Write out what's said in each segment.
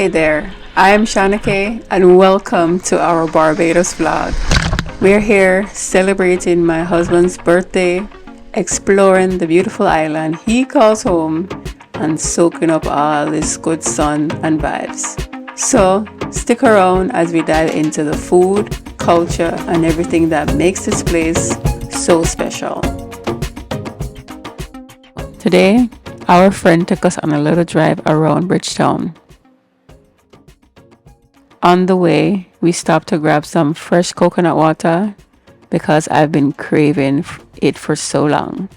Hey there, I am Shanake and welcome to our Barbados vlog. We're here celebrating my husband's birthday, exploring the beautiful island he calls home, and soaking up all this good sun and vibes. So stick around as we dive into the food, culture, and everything that makes this place so special. Today, our friend took us on a little drive around Bridgetown. On the way, we stopped to grab some fresh coconut water because I've been craving it for so long.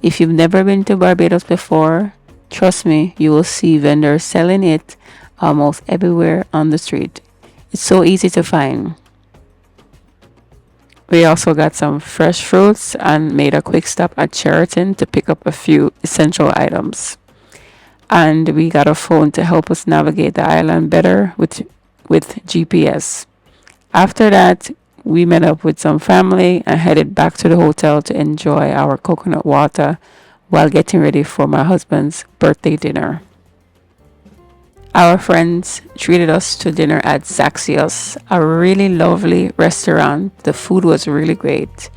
If you've never been to Barbados before, trust me, you will see vendors selling it almost everywhere on the street. It's so easy to find. We also got some fresh fruits and made a quick stop at Sheraton to pick up a few essential items. And we got a phone to help us navigate the island better with GPS. After that, we met up with some family and headed back to the hotel to enjoy our coconut water while getting ready for my husband's birthday dinner. Our friends treated us to dinner at Zaxios, a really lovely restaurant. The food was really great.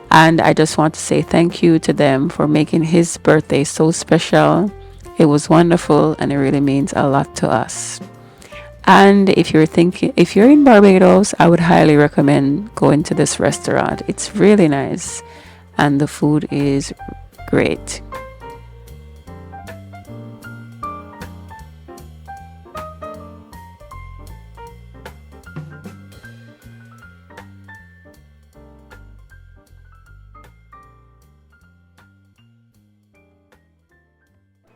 And I just want to say thank you to them for making his birthday so special. It was wonderful and it really means a lot to us. And if you're in Barbados, I would highly recommend going to this restaurant. It's really nice and the food is great.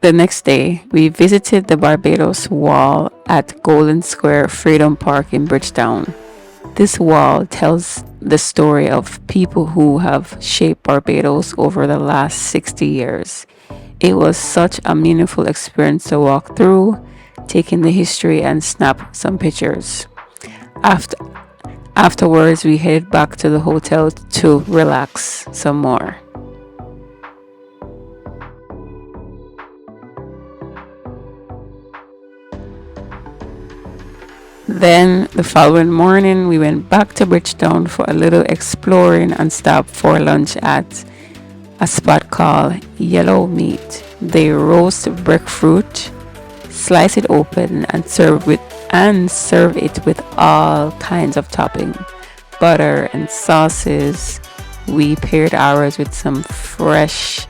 The next day, we visited the Barbados Wall at Golden Square Freedom Park in Bridgetown. This wall tells the story of people who have shaped Barbados over the last 60 years. It was such a meaningful experience to walk through, take in the history and snap some pictures. After, Afterwards, we headed back to the hotel to relax some more. Then the following morning, we went back to Bridgetown for a little exploring and stopped for lunch at a spot called Yellow Meat. They roast breadfruit, slice it open, and serve it with all kinds of topping, butter and sauces. We paired ours with some fresh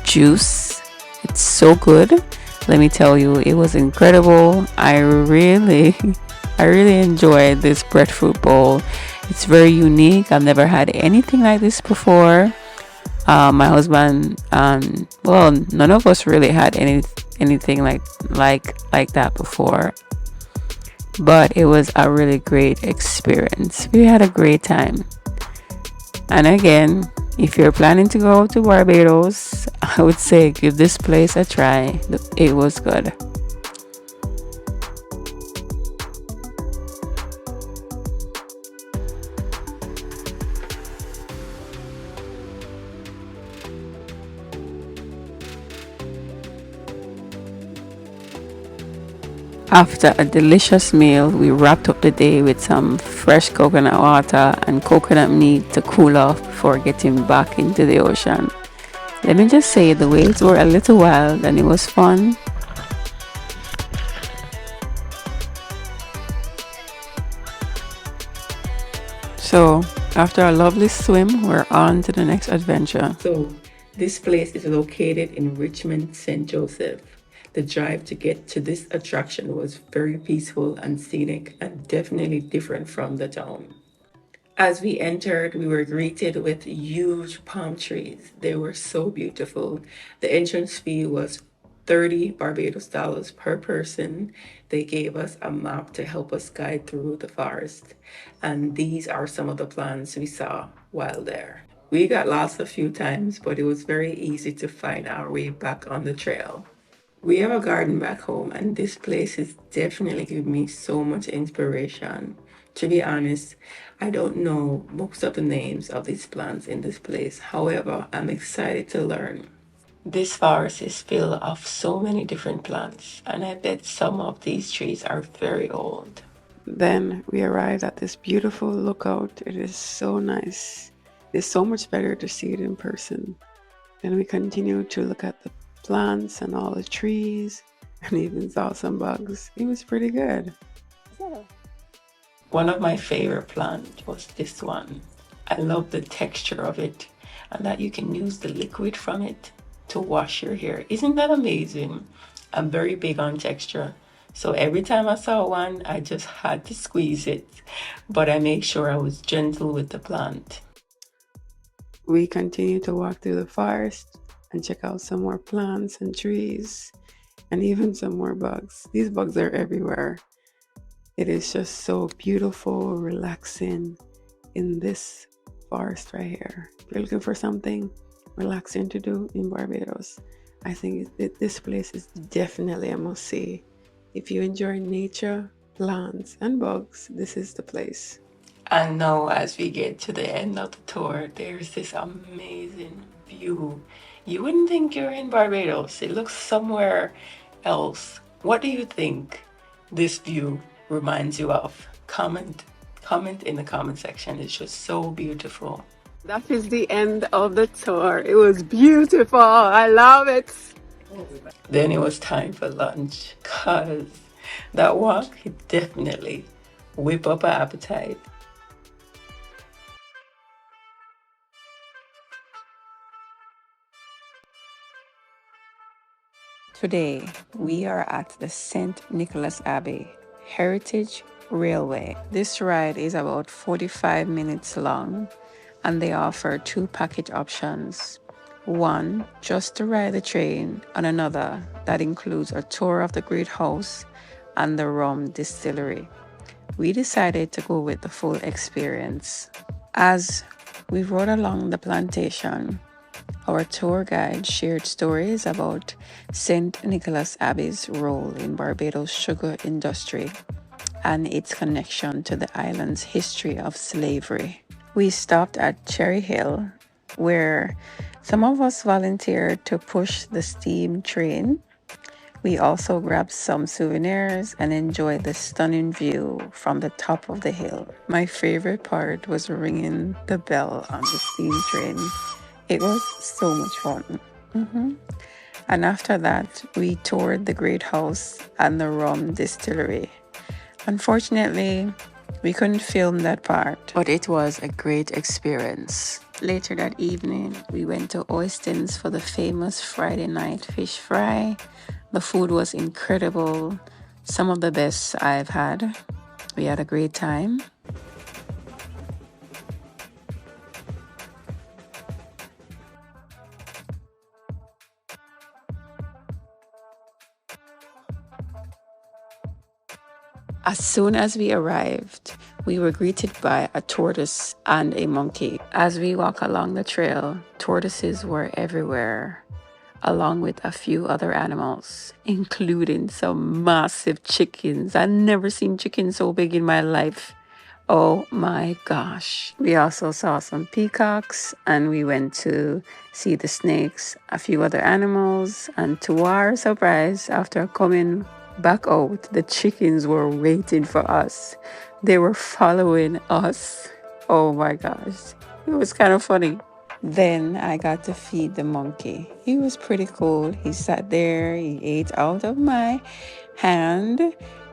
juice. It's so good. Let me tell you, it was incredible. I really enjoyed this breadfruit bowl. It's very unique. I've never had anything like this before. My husband, well, none of us really had anything like that before. But it was a really great experience. We had a great time. And again, if you're planning to go to Barbados, I would say give this place a try. It was good. After a delicious meal, we wrapped up the day with some fresh coconut water and coconut meat to cool off before getting back into the ocean. Let me just say the waves were a little wild and it was fun. So, after a lovely swim, we're on to the next adventure. So, this place is located in Richmond, St. Joseph. The drive to get to this attraction was very peaceful and scenic and definitely different from the town. As we entered, we were greeted with huge palm trees. They were so beautiful. The entrance fee was 30 Barbados dollars per person. They gave us a map to help us guide through the forest. And these are some of the plants we saw while there. We got lost a few times, but it was very easy to find our way back on the trail. We have a garden back home, and this place is definitely giving me so much inspiration. To be honest, I don't know most of the names of these plants in this place. However, I'm excited to learn. This forest is filled of so many different plants, and I bet some of these trees are very old. Then we arrived at this beautiful lookout. It is so nice. It's so much better to see it in person. Then we continued to look at the plants and all the trees and even saw some bugs. It was pretty good. One of my favorite plants was this one. I love the texture of it and that you can use the liquid from it to wash your hair. Isn't that amazing? I'm very big on texture. So every time I saw one, I just had to squeeze it. But I made sure I was gentle with the plant. We continued to walk through the forest and check out some more plants and trees and even some more bugs. These bugs are everywhere. It is just so beautiful, relaxing in this forest right here. If you're looking for something relaxing to do in Barbados, I think this place is definitely a must-see. If you enjoy nature, plants, and bugs, this is the place. And now, as we get to the end of the tour, there's this amazing view. You wouldn't think you're in Barbados. It looks somewhere else. What do you think this view reminds you of? Comment in the comment section. It's just so beautiful. That is the end of the tour. It was beautiful. I love it. Then it was time for lunch, cause that walk it definitely whip up an appetite. Today, we are at the St. Nicholas Abbey Heritage Railway. This ride is about 45 minutes long, and they offer two package options. One, just to ride the train, and another that includes a tour of the Great House and the rum distillery. We decided to go with the full experience. As we rode along the plantation, our tour guide shared stories about St. Nicholas Abbey's role in Barbados' sugar industry and its connection to the island's history of slavery. We stopped at Cherry Hill, where some of us volunteered to push the steam train. We also grabbed some souvenirs and enjoyed the stunning view from the top of the hill. My favorite part was ringing the bell on the steam train. It was so much fun. And after that, we toured the Great House and the rum distillery. Unfortunately, we couldn't film that part, but it was a great experience. Later that evening, we went to Oyston's for the famous Friday night fish fry. The food was incredible, some of the best I've had. We had a great time. As soon as we arrived, we were greeted by a tortoise and a monkey. As we walked along the trail, tortoises were everywhere, along with a few other animals, including some massive chickens. I've never seen chickens so big in my life. Oh my gosh. We also saw some peacocks and we went to see the snakes, a few other animals, and to our surprise, after coming back out, the chickens were waiting for us. They were following us. Oh my gosh. It was kind of funny. Then I got to feed the monkey. He was pretty cool. He sat there, he ate out of my hand,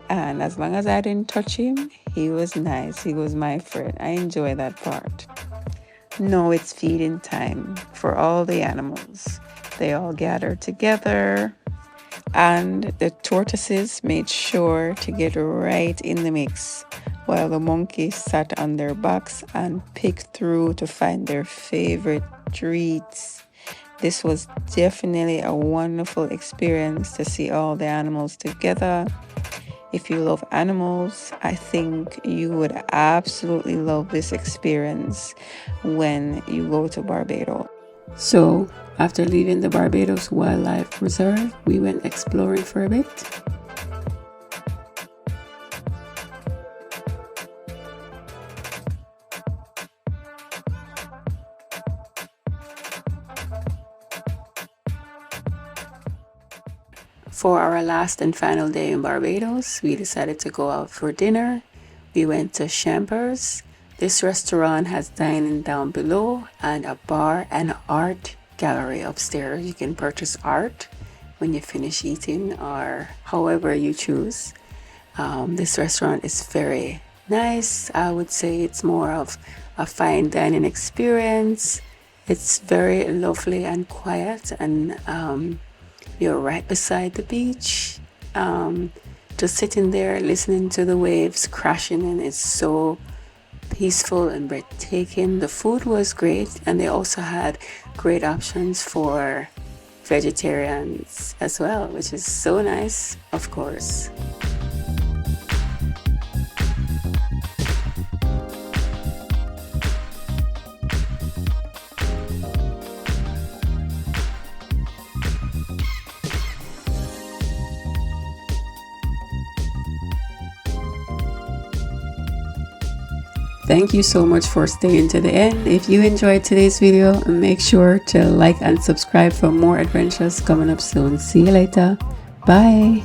and as long as I didn't touch him, he was nice. He was my friend. I enjoy that part. Now it's feeding time for all the animals. They all gathered together, and the tortoises made sure to get right in the mix, while the monkeys sat on their backs and picked through to find their favorite treats. This was definitely a wonderful experience to see all the animals together. If you love animals, I think you would absolutely love this experience when you go to Barbados. So, after leaving the Barbados Wildlife Reserve, we went exploring for a bit. For our last and final day in Barbados, we decided to go out for dinner. We went to Chambers. This restaurant has dining down below and a bar and art gallery upstairs. You can purchase art when you finish eating or however you choose. This restaurant is very nice. I would say it's more of a fine dining experience. It's very lovely and quiet, and you're right beside the beach. Just sitting there listening to the waves crashing in is so peaceful and breathtaking. The food was great, and they also had great options for vegetarians as well, which is so nice, of course. Thank you so much for staying to the end. If you enjoyed today's video, make sure to like and subscribe for more adventures coming up soon. See you later. Bye.